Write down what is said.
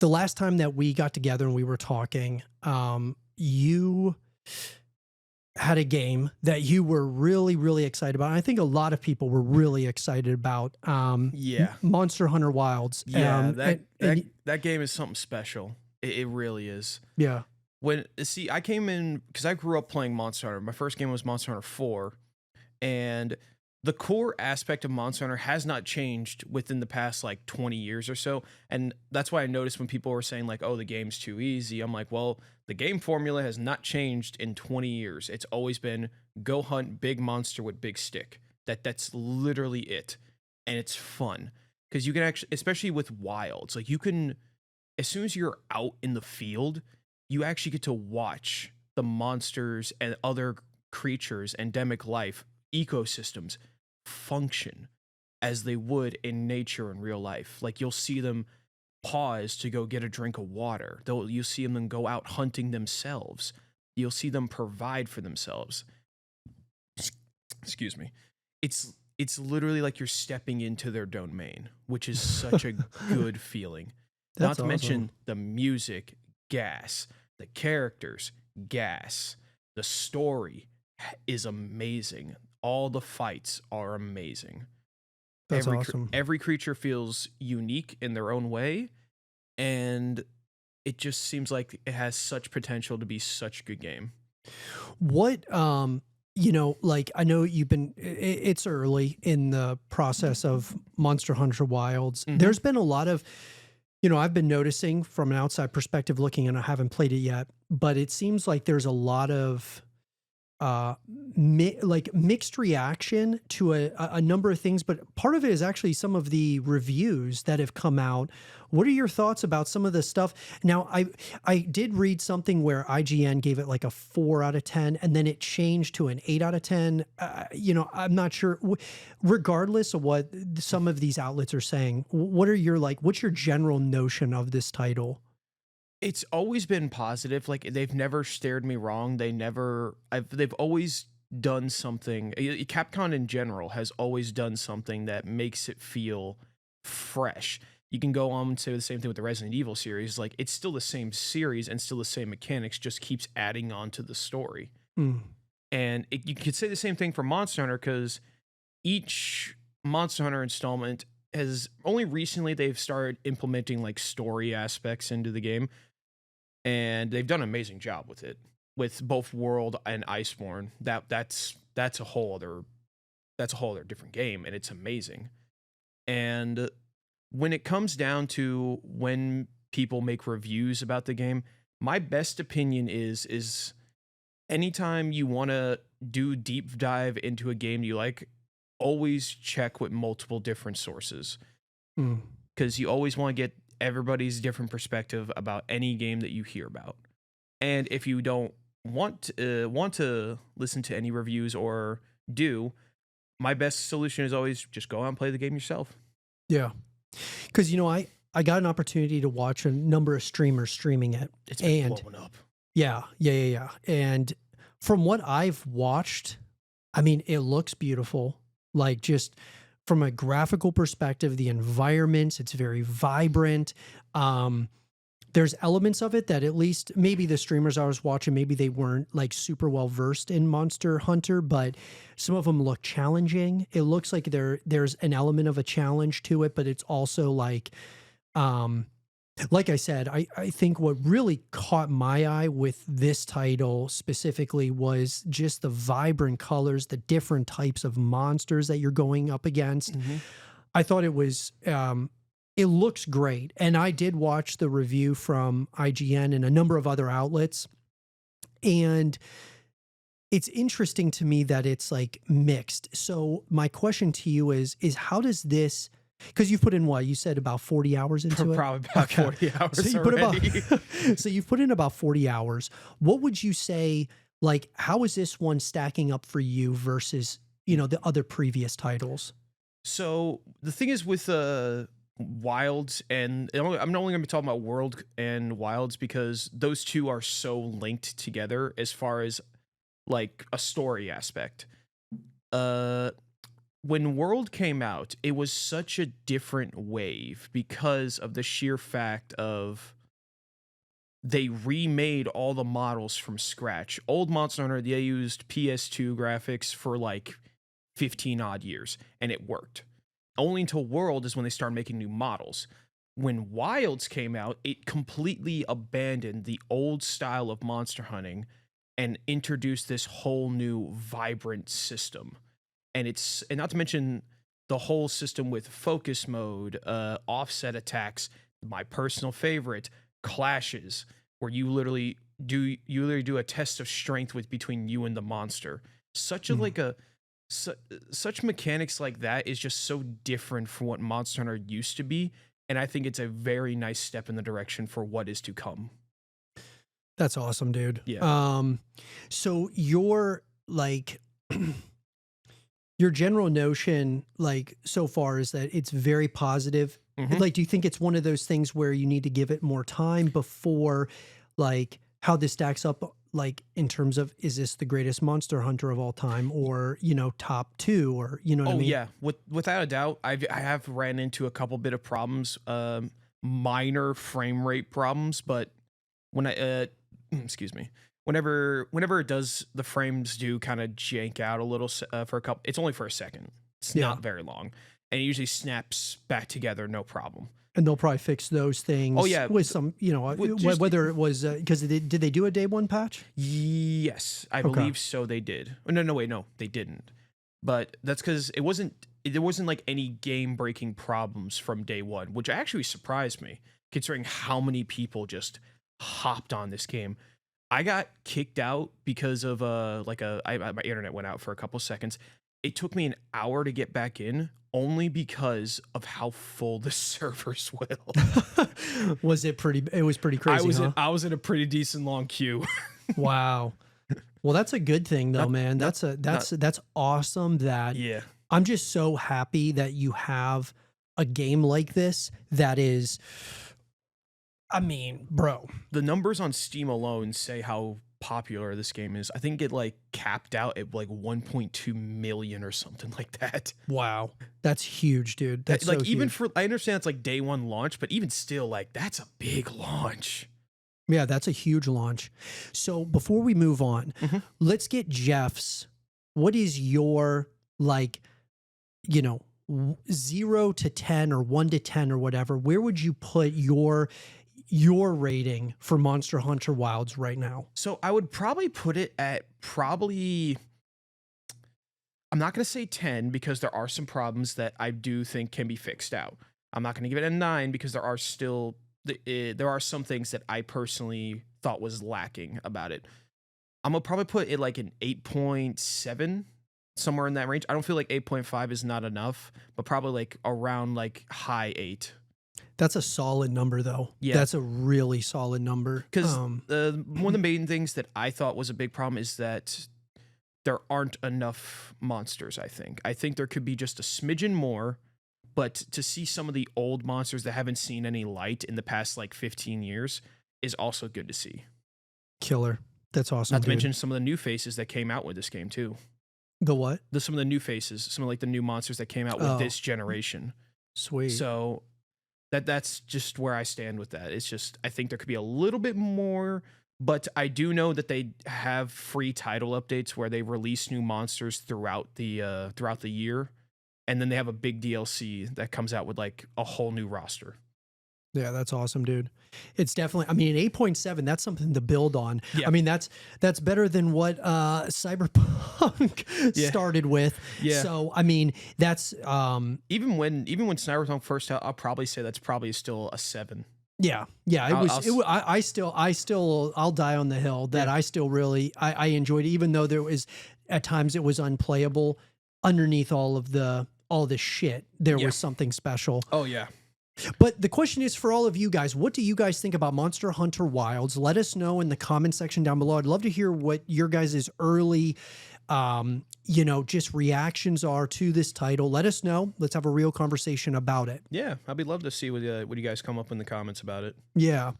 the last time that we got together and we were talking, you had a game that you were really, really excited about. And I think a lot of people were really excited about, Yeah. Monster Hunter Wilds. Yeah, And that game is something special. It really is. yeah, I came in because I grew up playing Monster Hunter. My first game was Monster Hunter 4, and the core aspect of Monster Hunter has not changed within the past like 20 years or so. And that's why I noticed when people were saying like, "Oh, the game's too easy." I'm like, "Well, the game formula has not changed in 20 years. It's always been go hunt big monster with big stick. That's literally it. And it's fun because you can actually, especially with wilds, like you can, as soon as you're out in the field, you actually get to watch the monsters and other creatures, endemic life, ecosystems function as they would in nature in real life. Like you'll see them pause to go get a drink of water. You'll see them go out hunting themselves. You'll see them provide for themselves. Excuse me. It's literally like you're stepping into their domain, which is such a good feeling. Not that's to awesome. mention the music, gas, the characters, gas, the story is amazing. All the fights are amazing. That's awesome. Every creature feels unique in their own way, and it just seems like it has such potential to be such a good game. What, like I know you've been, it's early in the process of Monster Hunter Wilds. Mhm. There's been a lot of, I've been noticing from an outside perspective looking, and I haven't played it yet, but it seems like there's a lot of like mixed reaction to a number of things, but part of it is actually some of the reviews that have come out. What are your thoughts about some of the stuff? Now, I did read something where IGN gave it like a 4 out of 10, and then it changed to an 8 out of 10. I'm not sure. Regardless of what some of these outlets are saying, what's your general notion of this title? It's always been positive. Like they've never steered me wrong. They've always done something. Capcom in general has always done something that makes it feel fresh. You can go on and say the same thing with the Resident Evil series. Like it's still the same series and still the same mechanics, just keeps adding on to the story. Mm. And you could say the same thing for Monster Hunter because each Monster Hunter installment has only recently they've started implementing like story aspects into the game, and they've done an amazing job with it with both World and Iceborne. That's a whole other different game, and it's amazing. And when it comes down to when people make reviews about the game, my best opinion is anytime you want to do deep dive into a game you like, always check with multiple different sources Mm. because you always want to get everybody's different perspective about any game that you hear about. And if you don't want to listen to any reviews or do, my best solution is always just go out and play the game yourself. Yeah. Because I got an opportunity to watch a number of streamers streaming it. It's been And blowing up. yeah. And from what I've watched, I mean, it looks beautiful. Like just from a graphical perspective, the environment, it's very vibrant. There's elements of it that at least maybe the streamers I was watching, maybe they weren't like super well versed in Monster Hunter, but some of them look challenging. It looks like there's an element of a challenge to it, but it's also like I said, I think what really caught my eye with this title specifically was just the vibrant colors, the different types of monsters that you're going up against. Mm-hmm. I thought it looks great. And I did watch the review from IGN and a number of other outlets. And it's interesting to me that it's like mixed. So my question to you is how does this, because you've put in what you said about 40 hours into it? Probably about 40 hours so you already. so you've put in about 40 hours. What would you say, like, how is this one stacking up for you versus, the other previous titles? So the thing is with Wilds, and I'm only going to be talking about World and Wilds because those two are so linked together as far as like a story aspect. when World came out, it was such a different wave because of the sheer fact of they remade all the models from scratch. Old Monster Hunter, they used PS2 graphics for like 15 odd years, and it worked. Only until World is when they started making new models. When Wilds came out, it completely abandoned the old style of monster hunting and introduced this whole new vibrant system. And not to mention the whole system with focus mode, offset attacks, my personal favorite, clashes, where you literally do a test of strength with between you and the monster. Such a Mhm. like a su- such mechanics like that is just so different from what Monster Hunter used to be, and I think it's a very nice step in the direction for what is to come. That's awesome, dude. Yeah. So your like your general notion, like so far, is that it's very positive. hmm Like, do you think it's one of those things where you need to give it more time before, like, how this stacks up, like, in terms of is this the greatest monster hunter of all time, or top two, or you know what I Oh mean? yeah, without a doubt, I have ran into a couple bit of problems, minor frame rate problems, but when I excuse me, whenever it does, the frames do kind of jank out a little for a couple. It's only for a second. It's Yeah, not very long, and it usually snaps back together, no problem. and they'll probably fix those Oh things yeah, with some, with just whether it was because did they do a day one patch? yes, I Okay, believe so. They did. Oh, no, no, wait, no, they didn't. But that's because there wasn't like any game breaking problems from day one, which actually surprised me, considering how many people just hopped on this game. I got kicked out because of my internet went out for a couple seconds. It took me an hour to get back in, only because of how full the servers will. was it pretty? It was pretty I crazy, was in huh? I was in a pretty decent long queue. Wow. Well, that's a good thing though, not man. not That's a not that's awesome that yeah. I'm just so happy that you have a game like this that is, I mean, bro, The numbers on Steam alone say how popular this game is. I think it like capped out at like 1.2 million or something like that. wow. That's huge, dude. That's so Like even huge. for I understand it's like day one launch, but even still, like that's a big launch. Yeah, that's a huge launch. So before we move on, Mhm. let's get Jeff's. What is your like, 0 to 10 or 1 to 10 or whatever? Where would you put your rating for Monster Hunter Wilds right now? So I would probably put it at probably I'm not going to say 10 because there are some problems that I do think can be fixed out. I'm not going to give it a 9 because there are some things that I personally thought was lacking about it. I'm gonna probably put it like an 8.7, somewhere in that range. I don't feel like 8.5 is not enough, but probably like around like high 8. That's a solid number, though. Yeah, That's a really solid number. because one of the main things that I thought was a big problem is that there aren't enough monsters. I think there could be just a smidgen more, but to see some of the old monsters that haven't seen any light in the past like 15 years is also good to see. Killer. That's awesome, Not to dude. mention some of the new faces that came out with this game too. The what? Some of the new faces, some of like the new monsters that came out with Oh, this generation. sweet. So that's just where I stand with that. It's just I think there could be a little bit more, but I do know that they have free title updates where they release new monsters throughout the year, and then they have a big DLC that comes out with like a whole new roster. Yeah, that's awesome, dude. It's definitely, I mean, an 8.7, that's something to build on. Yeah, I mean, that's better than what Cyberpunk yeah, started with. yeah. So, I mean, that's Even when Cyberpunk first out, I'll probably say that's probably still a 7. yeah. Yeah, it I'll, was I'll it s- wa- I still I'll die on the hill that yeah, I still really I enjoyed it, even though there was at times it was unplayable underneath all the shit. There yeah. was something special. Oh yeah. But the question is for all of you guys, what do you guys think about Monster Hunter Wilds? Let us know in the comment section down below. I'd love to hear what your guys' early, just reactions are to this title. Let us know. Let's have a real conversation about it. Yeah, I'd be love to see what you guys come up in the comments about it. Yeah.